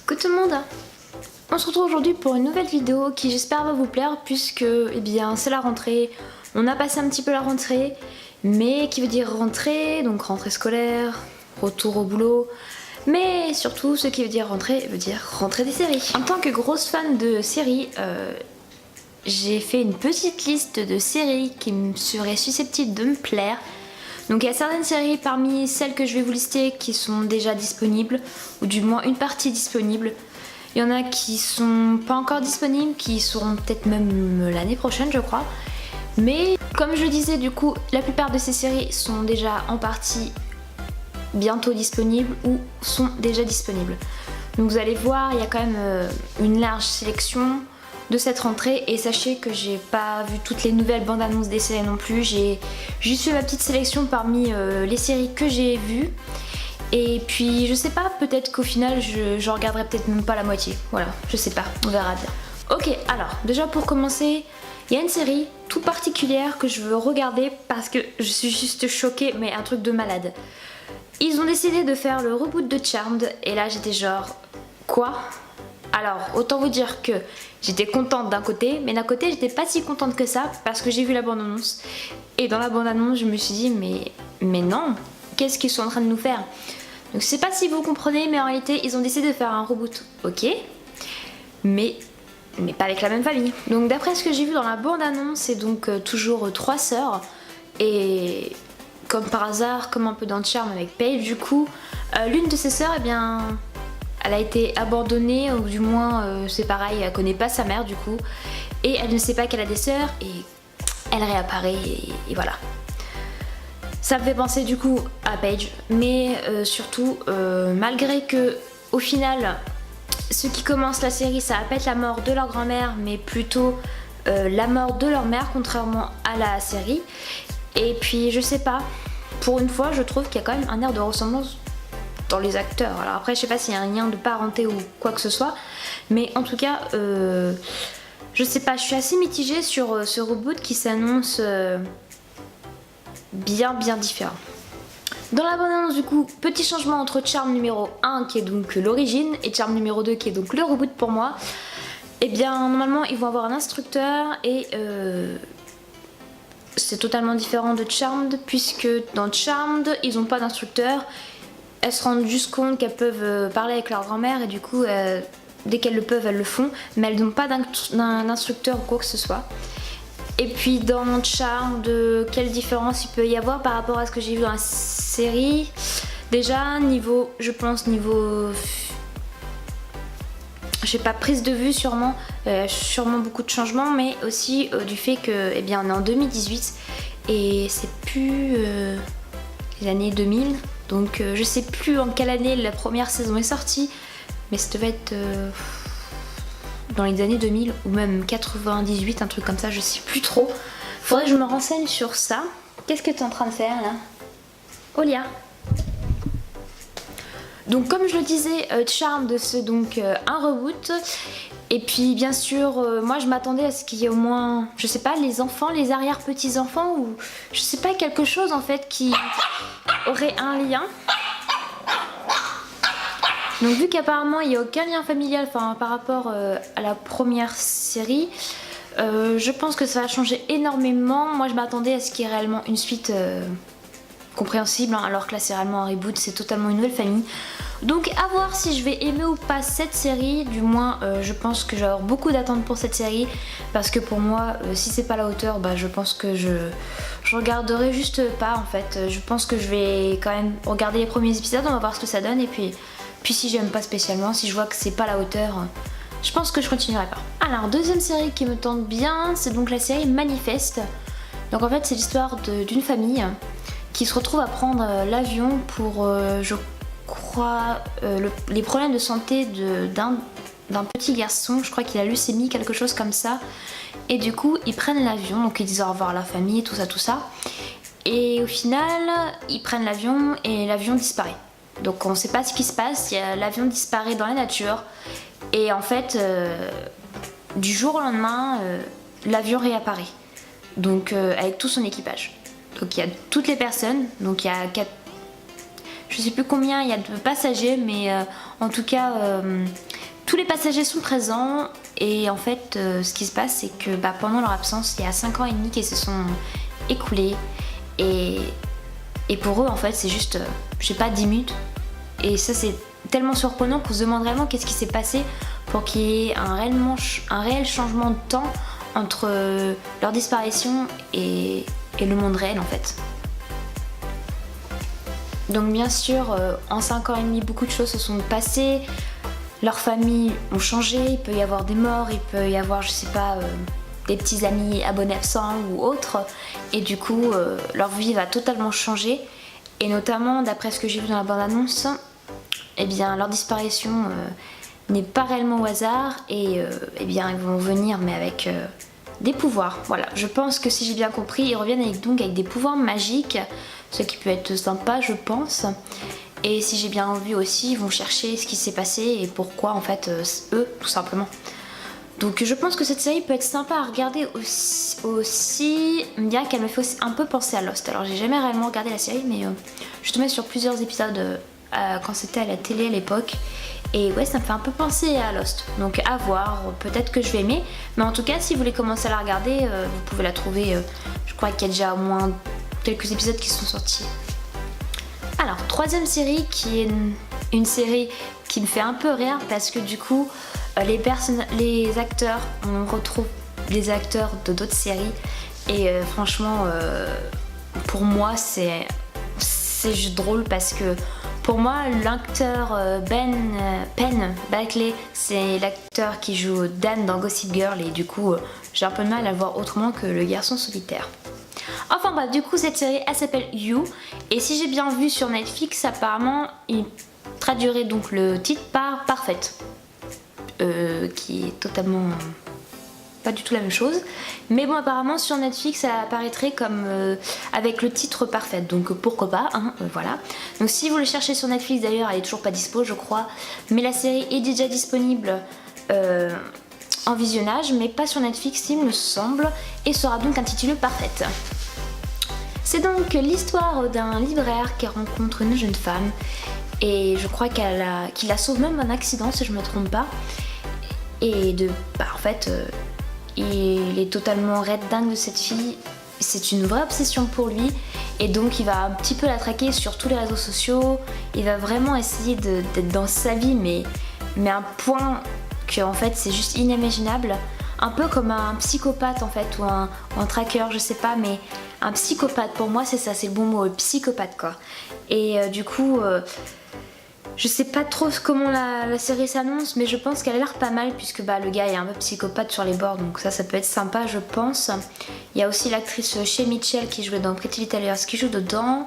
Coucou tout le monde. On se retrouve aujourd'hui pour une nouvelle vidéo qui j'espère va vous plaire puisque c'est la rentrée. On a passé un petit peu la rentrée, mais qui veut dire rentrée, donc rentrée scolaire, retour au boulot. Mais surtout ce qui veut dire rentrée des séries. En tant que grosse fan de séries, j'ai fait une petite liste de séries qui me seraient susceptibles de me plaire. Donc il y a certaines séries parmi celles que je vais vous lister qui sont déjà disponibles, ou du moins une partie disponible. Il y en a qui sont pas encore disponibles, qui seront peut-être même l'année prochaine je crois. Mais comme je disais, du coup la plupart de ces séries sont déjà en partie bientôt disponibles ou sont déjà disponibles. Donc vous allez voir, il y a quand même une large sélection de cette rentrée, et sachez que j'ai pas vu toutes les nouvelles bandes annonces des séries non plus. J'ai juste fait ma petite sélection parmi les séries que j'ai vues, et puis je sais pas, peut-être qu'au final je regarderai peut-être même pas la moitié, voilà, je sais pas, on verra bien. Ok, alors déjà pour commencer, il y a une série tout particulière que je veux regarder parce que je suis juste choquée, mais un truc de malade. Ils ont décidé de faire le reboot de Charmed, et là j'étais genre quoi? Alors autant vous dire que j'étais contente d'un côté, mais d'un côté j'étais pas si contente que ça parce que j'ai vu la bande-annonce. Et dans la bande-annonce je me suis dit mais non, qu'est-ce qu'ils sont en train de nous faire? Donc je sais pas si vous comprenez, mais en réalité ils ont décidé de faire un reboot, ok, mais pas avec la même famille. Donc d'après ce que j'ai vu dans la bande-annonce, c'est donc toujours trois sœurs, et comme par hasard, comme un peu dans Charm avec Paige du coup, l'une de ses sœurs, elle a été abandonnée, ou du moins c'est pareil, elle connaît pas sa mère du coup, et elle ne sait pas qu'elle a des sœurs, et elle réapparaît, et voilà. Ça me fait penser du coup à Paige, mais surtout, malgré que au final, ceux qui commencent la série, ça va pas être la mort de leur grand-mère, mais plutôt la mort de leur mère, contrairement à la série. Et puis je sais pas, pour une fois je trouve qu'il y a quand même un air de ressemblance dans les acteurs. Alors après je sais pas s'il y a un lien de parenté ou quoi que ce soit, mais en tout cas je sais pas, je suis assez mitigée sur ce reboot qui s'annonce bien différent. Dans la bande-annonce du coup, petit changement entre Charm numéro 1 qui est donc l'origine et Charm numéro 2 qui est donc le reboot pour moi. Et bien normalement ils vont avoir un instructeur, et c'est totalement différent de Charmed, puisque dans Charmed ils n'ont pas d'instructeur. Elles se rendent juste compte qu'elles peuvent parler avec leur grand-mère, et du coup dès qu'elles le peuvent elles le font, mais elles n'ont pas d'instructeur ou quoi que ce soit. Et puis dans Charmed, quelle différence il peut y avoir par rapport à ce que j'ai vu dans la série? Déjà je pense niveau je sais pas, prise de vue sûrement, sûrement beaucoup de changements, mais aussi du fait que on est en 2018 et c'est plus les années 2000, donc je sais plus en quelle année la première saison est sortie, mais ça devait être dans les années 2000 ou même 98, un truc comme ça, je sais plus trop. Faudrait que je me renseigne sur ça. Qu'est-ce que tu es en train de faire là, Olia? Donc comme je le disais, Charmed c'est donc un reboot, et puis bien sûr moi je m'attendais à ce qu'il y ait au moins, je sais pas, les enfants, les arrière-petits-enfants, ou je sais pas, quelque chose en fait qui aurait un lien. Donc vu qu'apparemment il n'y a aucun lien familial par rapport à la première série, je pense que ça va changer énormément. Moi je m'attendais à ce qu'il y ait réellement une suite compréhensible, alors que là c'est réellement un reboot, c'est totalement une nouvelle famille. Donc à voir si je vais aimer ou pas cette série. Du moins je pense que je vais avoir beaucoup d'attentes pour cette série, parce que pour moi si c'est pas la hauteur, je pense que je regarderai juste pas en fait. Je pense que je vais quand même regarder les premiers épisodes, on va voir ce que ça donne, et puis si j'aime pas spécialement, si je vois que c'est pas la hauteur, je pense que je continuerai pas. Alors deuxième série qui me tente bien, c'est donc la série Manifest. Donc en fait c'est l'histoire d'une famille qui se retrouve à prendre l'avion pour, je crois, les problèmes de santé d'un petit garçon. Je crois qu'il a leucémie, quelque chose comme ça. Et du coup, ils prennent l'avion, donc ils disent au revoir à la famille, tout ça. Et au final, ils prennent l'avion et l'avion disparaît. Donc on ne sait pas ce qui se passe, l'avion disparaît dans la nature. Et en fait, du jour au lendemain, l'avion réapparaît. Donc avec tout son équipage. Donc il y a toutes les personnes, donc il y a 4, je sais plus combien il y a de passagers, mais en tout cas tous les passagers sont présents et en fait ce qui se passe c'est que pendant leur absence il y a 5 ans et demi qui se sont écoulés et pour eux en fait c'est juste je sais pas 10 minutes et ça c'est tellement surprenant qu'on se demande vraiment qu'est-ce qui s'est passé pour qu'il y ait un réel changement de temps entre leur disparition et le monde réel en fait. Donc bien sûr en 5 ans et demi beaucoup de choses se sont passées. Leurs familles ont changé, il peut y avoir des morts, il peut y avoir, je sais pas, des petits amis abonnés absents ou autres. Et du coup, leur vie va totalement changer. Et notamment, d'après ce que j'ai vu dans la bande-annonce, eh bien, leur disparition n'est pas réellement au hasard. Et eh bien, ils vont venir, mais avec des pouvoirs. Voilà, je pense que si j'ai bien compris, ils reviennent avec des pouvoirs magiques, ce qui peut être sympa, je pense. Et si j'ai bien vu aussi, ils vont chercher ce qui s'est passé et pourquoi en fait eux, tout simplement. Donc je pense que cette série peut être sympa à regarder aussi bien qu'elle me fait aussi un peu penser à Lost. Alors j'ai jamais réellement regardé la série mais je suis tombée sur plusieurs épisodes quand c'était à la télé à l'époque. Et ouais, ça me fait un peu penser à Lost. Donc à voir, peut-être que je vais aimer. Mais en tout cas, si vous voulez commencer à la regarder, vous pouvez la trouver, je crois qu'il y a déjà au moins quelques épisodes qui sont sortis. Alors, troisième série qui est une série qui me fait un peu rire parce que du coup, les acteurs, on retrouve des acteurs de d'autres séries et franchement, pour moi, c'est juste drôle parce que pour moi, l'acteur Penn Badgley, c'est l'acteur qui joue Dan dans Gossip Girl et du coup, j'ai un peu de mal à le voir autrement que le garçon solitaire. Enfin bref, du coup cette série elle s'appelle You et si j'ai bien vu sur Netflix apparemment il traduirait donc le titre par Parfaite qui est totalement pas du tout la même chose mais bon apparemment sur Netflix ça apparaîtrait comme avec le titre Parfaite donc pourquoi pas hein, voilà. Donc si vous le cherchez sur Netflix d'ailleurs elle est toujours pas dispo je crois mais la série est déjà disponible en visionnage mais pas sur Netflix il me semble et sera donc intitulée Parfaite. C'est donc l'histoire d'un libraire qui rencontre une jeune femme et je crois qu'il la sauve même d'un accident si je me trompe pas et en fait il est totalement red dingue de cette fille, c'est une vraie obsession pour lui et donc il va un petit peu la traquer sur tous les réseaux sociaux, il va vraiment essayer d'être dans sa vie mais à un point que en fait c'est juste inimaginable, un peu comme un psychopathe en fait ou un tracker je sais pas mais un psychopathe pour moi c'est ça, c'est le bon mot, le psychopathe quoi. Et du coup je sais pas trop comment la série s'annonce mais je pense qu'elle a l'air pas mal puisque le gars est un peu psychopathe sur les bords donc ça peut être sympa je pense. Il y a aussi l'actrice Shay Mitchell qui jouait dans Pretty Little Liars qui joue dedans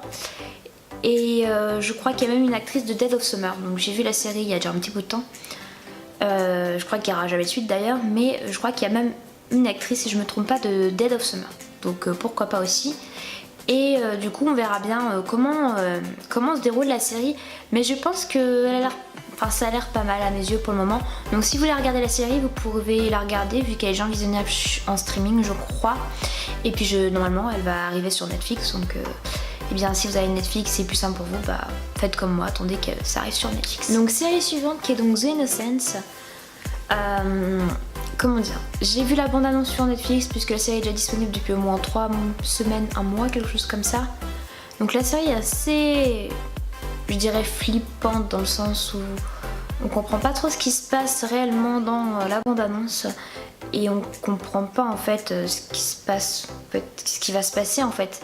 et je crois qu'il y a même une actrice de Dead of Summer donc j'ai vu la série il y a déjà un petit bout de temps. Je crois qu'il n'y aura jamais de suite d'ailleurs mais je crois qu'il y a même une actrice si je me trompe pas de Dead of Summer donc pourquoi pas aussi et du coup on verra bien comment se déroule la série mais je pense que ça a l'air pas mal à mes yeux pour le moment donc si vous voulez regarder la série vous pouvez la regarder vu qu'elle est déjà visionnable en streaming je crois et puis normalement elle va arriver sur Netflix donc et bien si vous avez Netflix c'est plus simple pour vous faites comme moi attendez que ça arrive sur Netflix. Donc série suivante qui est donc The Innocents. Comment dire, j'ai vu la bande-annonce sur Netflix puisque la série est déjà disponible depuis au moins 3 semaines, un mois, quelque chose comme ça. Donc la série est assez, je dirais, flippante dans le sens où on comprend pas trop ce qui se passe réellement dans la bande-annonce et on comprend pas en fait ce qui va se passer en fait.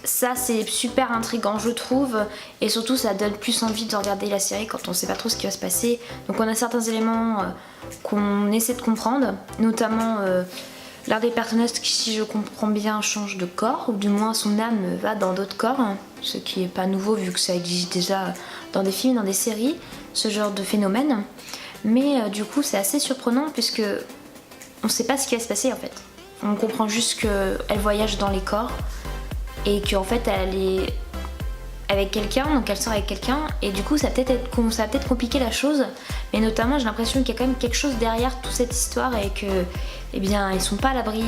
Ça c'est super intriguant je trouve et surtout ça donne plus envie de regarder la série quand on sait pas trop ce qui va se passer. Donc on a certains éléments qu'on essaie de comprendre, notamment l'un des personnages qui si je comprends bien change de corps ou du moins son âme va dans d'autres corps, ce qui est pas nouveau vu que ça existe déjà dans des films, dans des séries, ce genre de phénomène. Mais du coup c'est assez surprenant puisque on sait pas ce qui va se passer en fait. On comprend juste qu'elle voyage dans les corps et qu'en fait elle est avec quelqu'un, donc elle sort avec quelqu'un et du coup ça va peut-être compliquer la chose mais notamment j'ai l'impression qu'il y a quand même quelque chose derrière toute cette histoire et que eh bien ils sont pas à l'abri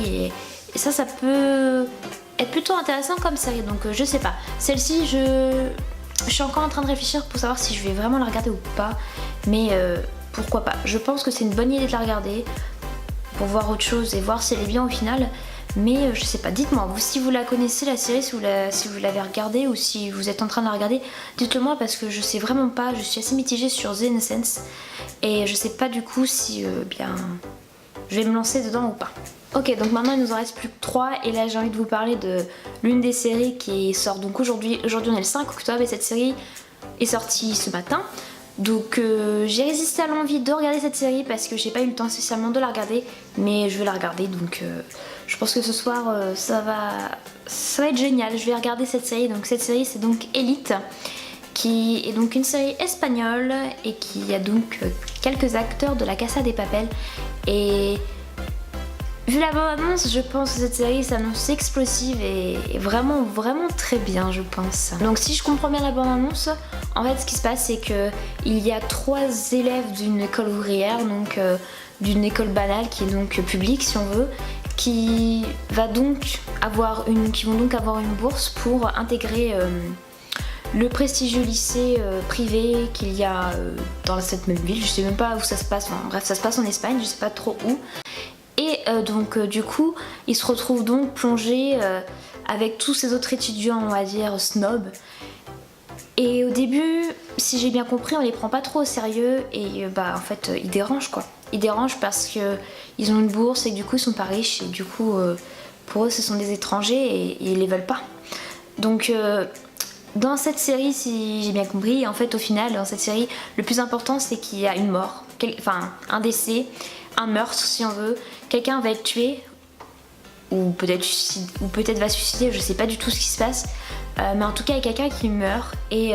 et ça peut être plutôt intéressant comme série donc je sais pas. Celle-ci je suis encore en train de réfléchir pour savoir si je vais vraiment la regarder ou pas mais pourquoi pas. Je pense que c'est une bonne idée de la regarder pour voir autre chose et voir si elle est bien au final. Mais je sais pas, dites-moi, vous, si vous la connaissez la série, si vous l'avez regardée ou si vous êtes en train de la regarder, dites-le moi parce que je sais vraiment pas, je suis assez mitigée sur The Innocents et je sais pas du coup si bien je vais me lancer dedans ou pas. Ok, donc maintenant il nous en reste plus que 3 et là j'ai envie de vous parler de l'une des séries qui sort donc aujourd'hui. Aujourd'hui on est le 5 octobre et cette série est sortie ce matin. Donc j'ai résisté à l'envie de regarder cette série parce que j'ai pas eu le temps spécialement de la regarder, mais je vais la regarder donc je pense que ce soir ça va être génial. Je vais regarder cette série. Donc cette série c'est donc Elite, qui est donc une série espagnole et qui a donc quelques acteurs de la Casa de Papel. Et vu la bande-annonce, je pense que cette série s'annonce explosive et vraiment très bien, je pense. Donc si je comprends bien la bande-annonce, en fait ce qui se passe c'est que il y a 3 élèves d'une école ouvrière, donc d'une école banale qui est donc publique si on veut, qui vont donc avoir une bourse pour intégrer le prestigieux lycée privé qu'il y a dans cette même ville. Je sais même pas où ça se passe, enfin, bref ça se passe en Espagne, je sais pas trop où. Et donc du coup ils se retrouvent donc plongés avec tous ces autres étudiants on va dire snobs. Et au début, si j'ai bien compris, on les prend pas trop au sérieux et en fait ils dérangent quoi. Ils dérangent parce que ils ont une bourse et du coup ils sont pas riches et du coup pour eux ce sont des étrangers et ils les veulent pas. Donc dans cette série, si j'ai bien compris, en fait au final dans cette série le plus important c'est qu'il y a une mort, enfin un décès, un meurtre si on veut, quelqu'un va être tué ou peut-être va se suicider, je sais pas du tout ce qui se passe, mais en tout cas il y a quelqu'un qui meurt et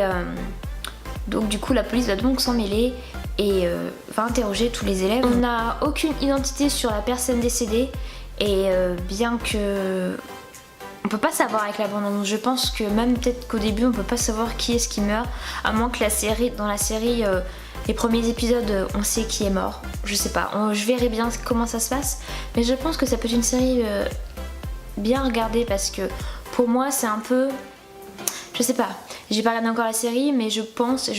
donc du coup la police va donc s'en mêler et va interroger tous les élèves. On n'a aucune identité sur la personne décédée et bien que on peut pas savoir avec la bande-annonce, je pense que même peut-être qu'au début on peut pas savoir qui est-ce qui meurt, à moins que dans la série les premiers épisodes on sait qui est mort, je sais pas, je verrai bien comment ça se passe, mais je pense que ça peut être une série bien regardée parce que pour moi c'est un peu, je sais pas, j'ai pas regardé encore la série mais je pense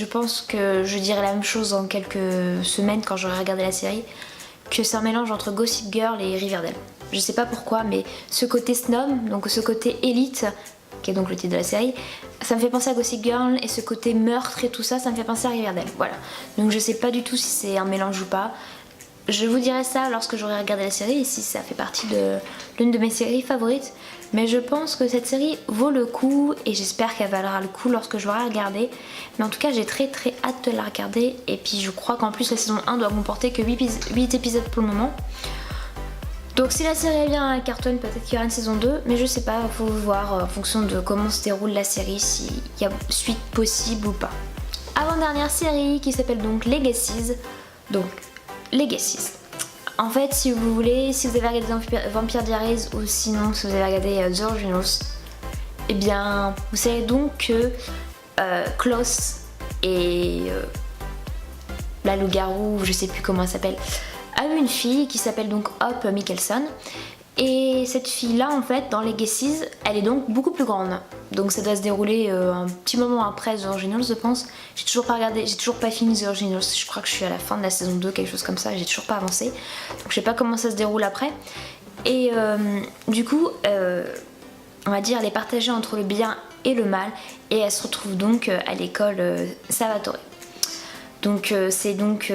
que je dirai la même chose dans quelques semaines quand j'aurai regardé la série, que c'est un mélange entre Gossip Girl et Riverdale. Je sais pas pourquoi mais ce côté snob, donc ce côté élite, qui est donc le titre de la série, ça me fait penser à Gossip Girl et ce côté meurtre et tout ça, ça me fait penser à Riverdale, voilà. Donc je sais pas du tout si c'est un mélange ou pas. Je vous dirai ça lorsque j'aurai regardé la série et si ça fait partie de l'une de mes séries favorites. Mais je pense que cette série vaut le coup et j'espère qu'elle valera le coup lorsque je l'aurai regardée. Mais en tout cas j'ai très hâte de la regarder et puis je crois qu'en plus la saison 1 doit comporter que 8 épisodes pour le moment. Donc si la série est bien cartonne, peut-être qu'il y aura une saison 2, mais je sais pas, faut voir en fonction de comment se déroule la série, s'il y a suite possible ou pas. Avant-dernière série qui s'appelle donc Legacies. Donc Legacies. En fait, si vous voulez, si vous avez regardé Vampire Diaries ou sinon si vous avez regardé The Originals, eh bien vous savez donc que Klaus et la loup-garou, je sais plus comment elle s'appelle, a eu une fille qui s'appelle donc Hope Mikkelsen. Et cette fille là en fait dans Legacies elle est donc beaucoup plus grande, donc ça doit se dérouler un petit moment après The Originals je pense. J'ai toujours pas regardé, j'ai toujours pas fini The Originals, je crois que je suis à la fin de la saison 2, quelque chose comme ça, j'ai toujours pas avancé, donc je sais pas comment ça se déroule après. Et du coup on va dire elle est partagée entre le bien et le mal et elle se retrouve donc à l'école Salvatore. Donc c'est donc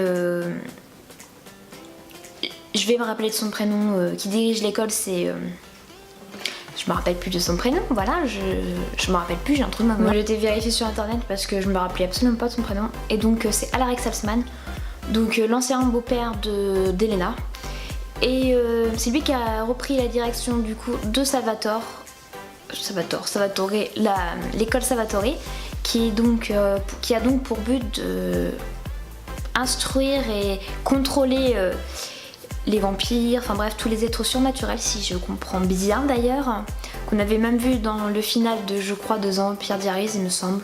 je vais me rappeler de son prénom, qui dirige l'école, c'est... je me rappelle plus de son prénom, voilà, je me rappelle plus, j'ai un trou de mémoire. J'ai été vérifier sur internet parce que je me rappelais absolument pas de son prénom. Et donc c'est Alaric Saltzman, donc l'ancien beau-père d'Elena. Et c'est lui qui a repris la direction du coup de Salvatore, l'école Salvatore, qui a donc pour but de instruire et contrôler les vampires, enfin bref tous les êtres surnaturels si je comprends bien d'ailleurs, qu'on avait même vu dans le final de je crois de Vampire Diaries il me semble.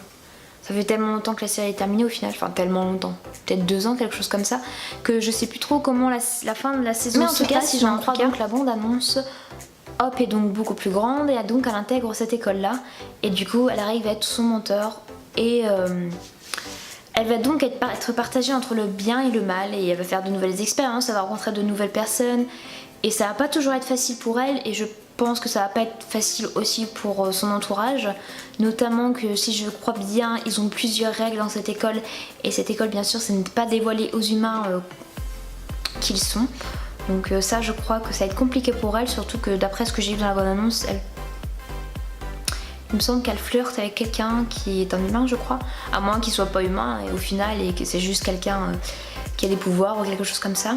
Ça fait tellement longtemps que la série est terminée au final, enfin tellement longtemps, peut-être 2 ans, quelque chose comme ça, que je sais plus trop comment la fin de la saison se passe. Si j'en crois donc la bande annonce, Hop est donc beaucoup plus grande et donc elle intègre cette école là et du coup elle arrive à être son mentor et Elle va donc être partagée entre le bien et le mal et elle va faire de nouvelles expériences, elle va rencontrer de nouvelles personnes et ça va pas toujours être facile pour elle et je pense que ça va pas être facile aussi pour son entourage, notamment que si je crois bien ils ont plusieurs règles dans cette école et cette école bien sûr c'est ne pas dévoiler aux humains qu'ils sont, donc ça je crois que ça va être compliqué pour elle, surtout que d'après ce que j'ai vu dans la bonne annonce il me semble qu'elle flirte avec quelqu'un qui est un humain je crois, à moins qu'il soit pas humain et au final et que c'est juste quelqu'un qui a des pouvoirs ou quelque chose comme ça.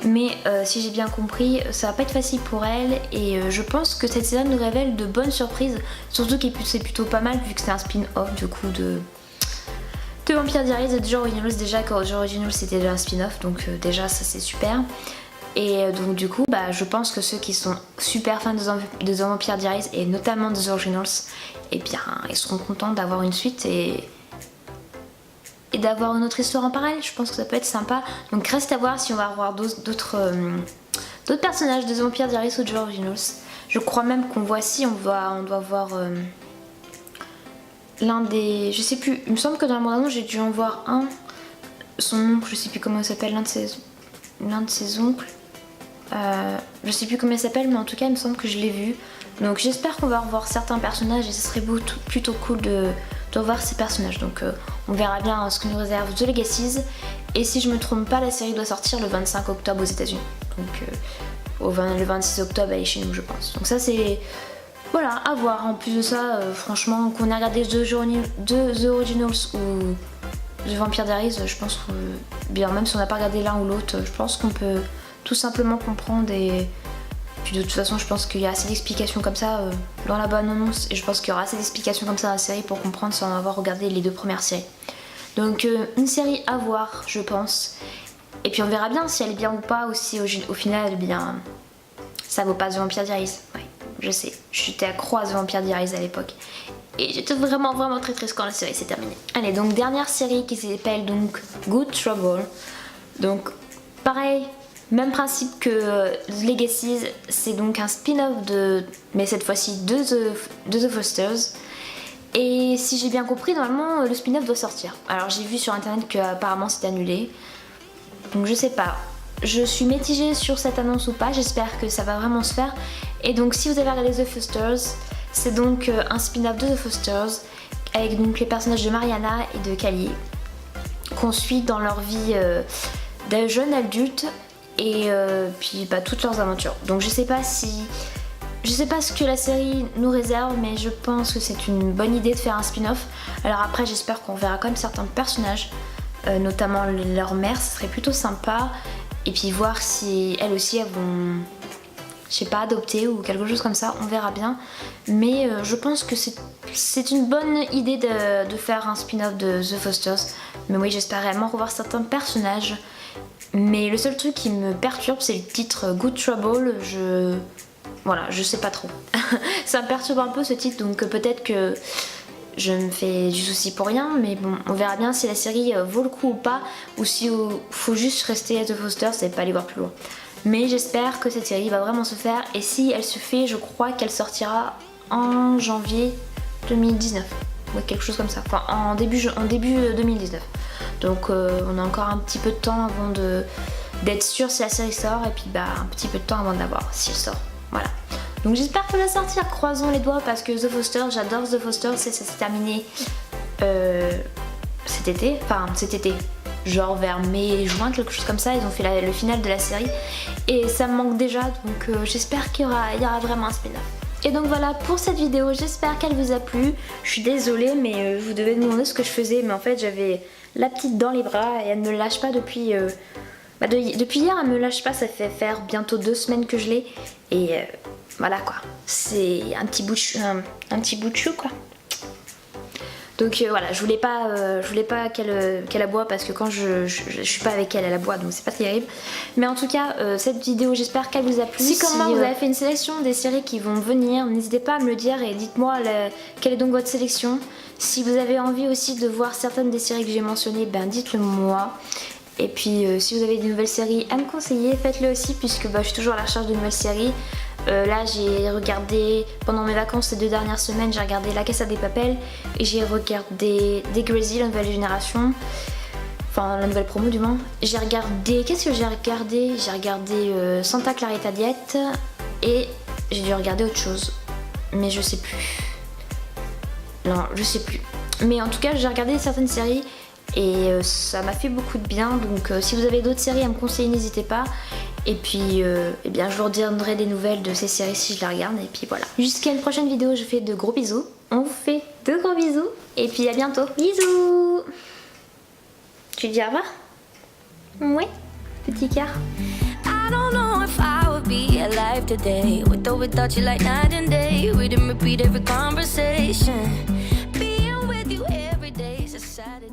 Mais si j'ai bien compris, ça va pas être facile pour elle et je pense que cette saison nous révèle de bonnes surprises, surtout que c'est plutôt pas mal vu que c'est un spin-off du coup de Vampire Diaries et de The Originals, déjà que The Originals c'était déjà un spin-off donc déjà ça c'est super. Et donc du coup je pense que ceux qui sont super fans de The Vampire Diaries et notamment de The Originals, eh bien ils seront contents d'avoir une suite et d'avoir une autre histoire en parallèle. Je pense que ça peut être sympa, donc reste à voir si on va avoir d'autres personnages de The Vampire Diaries ou de The Originals. Je crois même qu'on voit on doit voir l'un des, je sais plus, il me semble que dans la bande-annonce j'ai dû en voir un, son oncle, je sais plus comment il s'appelle, l'un de ses oncles. Je sais plus comment il s'appelle mais en tout cas il me semble que je l'ai vu, donc j'espère qu'on va revoir certains personnages et ce serait plutôt cool de revoir ces personnages, donc on verra bien ce que nous réserve The Legacies et si je me trompe pas la série doit sortir le 25 octobre aux États-Unis, donc le 26 octobre elle est chez nous je pense, donc ça c'est voilà à voir. En plus de ça franchement qu'on ait regardé The Originals ou The Vampire Diaries, je pense que bien même si on n'a pas regardé l'un ou l'autre, je pense qu'on peut tout simplement comprendre et puis de toute façon je pense qu'il y a assez d'explications comme ça dans la bonne annonce et je pense qu'il y aura assez d'explications comme ça dans la série pour comprendre sans avoir regardé les 2 premières séries. Donc une série à voir je pense et puis on verra bien si elle est bien ou pas ou si au final bien ça vaut pas The Vampire Diaries. Ouais, je sais, j'étais accro à The Vampire Diaries à l'époque et j'étais vraiment très triste quand la série s'est terminée. Allez, donc dernière série qui s'appelle donc Good Trouble, donc pareil, même principe que Legacies, c'est donc un spin-off mais cette fois-ci de The Fosters. Et si j'ai bien compris, normalement le spin-off doit sortir. Alors j'ai vu sur internet qu'apparemment c'était annulé. Donc je sais pas. Je suis mitigée sur cette annonce ou pas, j'espère que ça va vraiment se faire. Et donc si vous avez regardé The Fosters, c'est donc un spin-off de The Fosters avec donc les personnages de Mariana et de Callie qu'on suit dans leur vie d'un jeune adulte et puis toutes leurs aventures. Donc je sais pas ce que la série nous réserve, mais je pense que c'est une bonne idée de faire un spin-off. Alors après j'espère qu'on verra quand même certains personnages, notamment leur mère, ce serait plutôt sympa. Et puis voir si elles aussi elles vont, je sais pas, adopter ou quelque chose comme ça, on verra bien. Mais je pense que c'est une bonne idée de faire un spin-off de The Fosters. Mais oui, j'espère réellement revoir certains personnages. Mais le seul truc qui me perturbe c'est le titre Good Trouble, voilà, je sais pas trop. Ça me perturbe un peu ce titre, donc peut-être que je me fais du souci pour rien, mais bon, on verra bien si la série vaut le coup ou pas, ou si faut juste rester à The Fosters et pas aller voir plus loin. Mais j'espère que cette série va vraiment se faire, et si elle se fait, je crois qu'elle sortira en janvier 2019, ou quelque chose comme ça, enfin en début 2019. Donc on a encore un petit peu de temps avant d'être sûr si la série sort, et puis un petit peu de temps avant de la voir si elle sort. Voilà. Donc j'espère qu'elle va sortir, croisons les doigts, parce que The Fosters, j'adore The Fosters, et ça s'est terminé cet été, genre vers mai-juin, quelque chose comme ça, ils ont fait le final de la série, et ça me manque déjà, donc j'espère qu'il y aura vraiment un spin-off. Et donc voilà pour cette vidéo, j'espère qu'elle vous a plu. Je suis désolée mais vous devez me demander ce que je faisais, mais en fait j'avais la petite dans les bras et elle ne me lâche pas depuis... depuis hier elle me lâche pas, ça fait faire bientôt 2 semaines que je l'ai et voilà quoi, c'est un petit bout de chou quoi. Donc voilà, je voulais pas qu'elle aboie parce que quand je suis pas avec elle, elle aboie, donc c'est pas terrible. Mais en tout cas, cette vidéo, j'espère qu'elle vous a plu. Si comme moi, vous avez fait une sélection des séries qui vont venir, n'hésitez pas à me le dire et dites-moi quelle est donc votre sélection. Si vous avez envie aussi de voir certaines des séries que j'ai mentionnées, dites-le moi. Et puis si vous avez des nouvelles séries à me conseiller, faites-le aussi puisque je suis toujours à la recherche de nouvelles séries. Là j'ai regardé, pendant mes vacances ces 2 dernières semaines, j'ai regardé La Casa de Papel et j'ai regardé Des Crazy, la nouvelle génération. Enfin la nouvelle promo du moins. J'ai regardé, qu'est-ce que j'ai regardé? J'ai regardé Santa Clarita Diet et j'ai dû regarder autre chose. Mais je sais plus. Non, je sais plus. Mais en tout cas j'ai regardé certaines séries et ça m'a fait beaucoup de bien. Donc si vous avez d'autres séries à me conseiller, n'hésitez pas. Et puis eh bien, je vous redonnerai des nouvelles de ces séries si je les regarde. Et puis voilà. Jusqu'à une prochaine vidéo, je vous fais de gros bisous. On vous fait de gros bisous. Et puis à bientôt. Bisous. Tu dis au revoir? Ouais, petit cœur. I don't know if I would be alive today. With or without you like night and day. We didn't repeat every conversation. Being with you every day is a Saturday.